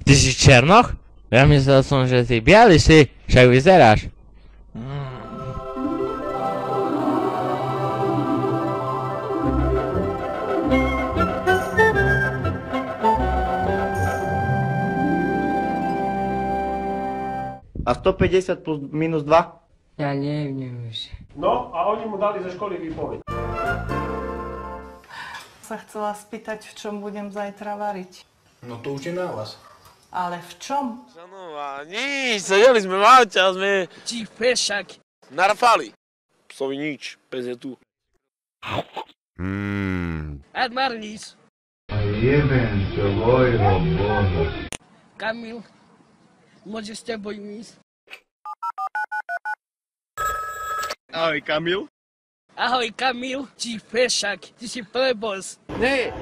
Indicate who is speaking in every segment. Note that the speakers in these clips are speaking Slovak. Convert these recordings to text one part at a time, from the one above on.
Speaker 1: Ty si černoch? Ja myslel som, že ty biely si, však vyzeráš.
Speaker 2: A 150 plus minus 2?
Speaker 3: Ja neviem už.
Speaker 4: No, a oni mu dali ze školy výpoveď.
Speaker 5: Sa chcela spýtať, v čom budem zajtra variť.
Speaker 6: No to už je na vás.
Speaker 5: Ale v čom?
Speaker 7: Šanová, nič, sedeli sme v aute a sme...
Speaker 3: Ti fešak.
Speaker 7: Narfali. Psovi nič, pes je tu.
Speaker 3: Ad Marlis.
Speaker 8: Jebem svojho Boha.
Speaker 3: Kamil. Môže s tebou ísť?
Speaker 7: Ahoj, Kamil.
Speaker 3: Ahoj Kamil, ti fešak, ty si plebos.
Speaker 7: Ne,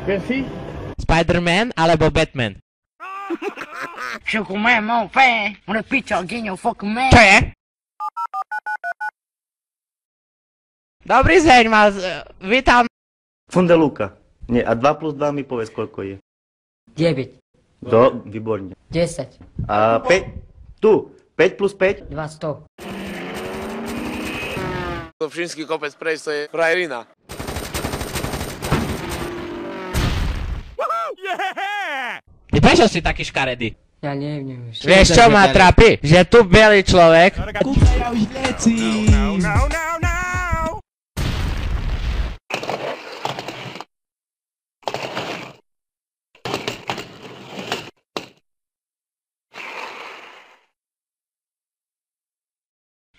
Speaker 7: Percy.
Speaker 1: Spider-Man alebo Batman?
Speaker 3: Choco man, mon fan. On a picture again, your fucking man.
Speaker 1: Čo je? Dobrý deň vás, vítam.
Speaker 2: Fundeluka. Nie, a 2 plus 2 mi povedz, koľko je.
Speaker 3: 9.
Speaker 2: Výborne.
Speaker 3: 10.
Speaker 2: A 5, tu, 5 plus 5?
Speaker 3: 200.
Speaker 7: Všinský kopec prejsť, to je frajerina.
Speaker 1: Ty prečo si taký škaredý?
Speaker 3: Ja neviem už.
Speaker 1: Vieš čo ma trápi? Že tu bielý človek...
Speaker 9: Kúkajú už veci.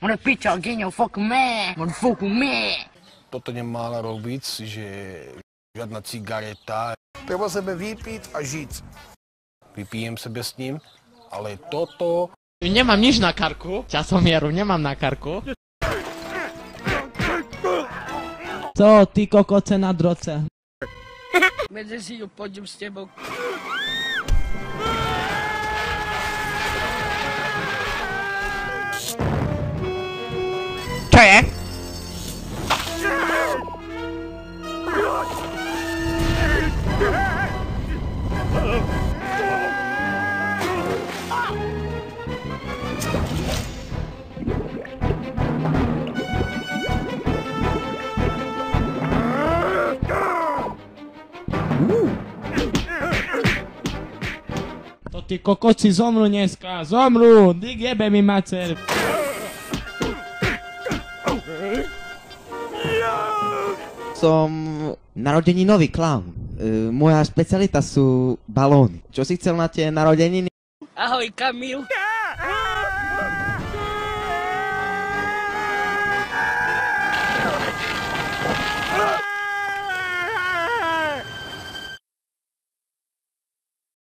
Speaker 3: On a picture again, your fucking man. Motherfucking man.
Speaker 6: Toto nemala robiť, že žiadna cigareta. Treba sebe vypiť a žiť. Vypijem sebe s ním, ale toto...
Speaker 1: Nemám nič na karku, časomieru nemám na karku.
Speaker 9: Co, ty kokoce na droce?
Speaker 3: Medzi si ju pôjdem s tebou.
Speaker 1: Čo je?
Speaker 9: To tí kokoci zomru dneska, zomru, dík jebe mi macer.
Speaker 10: Som narodeninový klaun. Moja specialita sú balóny. Čo si chcel na tie narodeniny?
Speaker 3: Ahoj Kamil.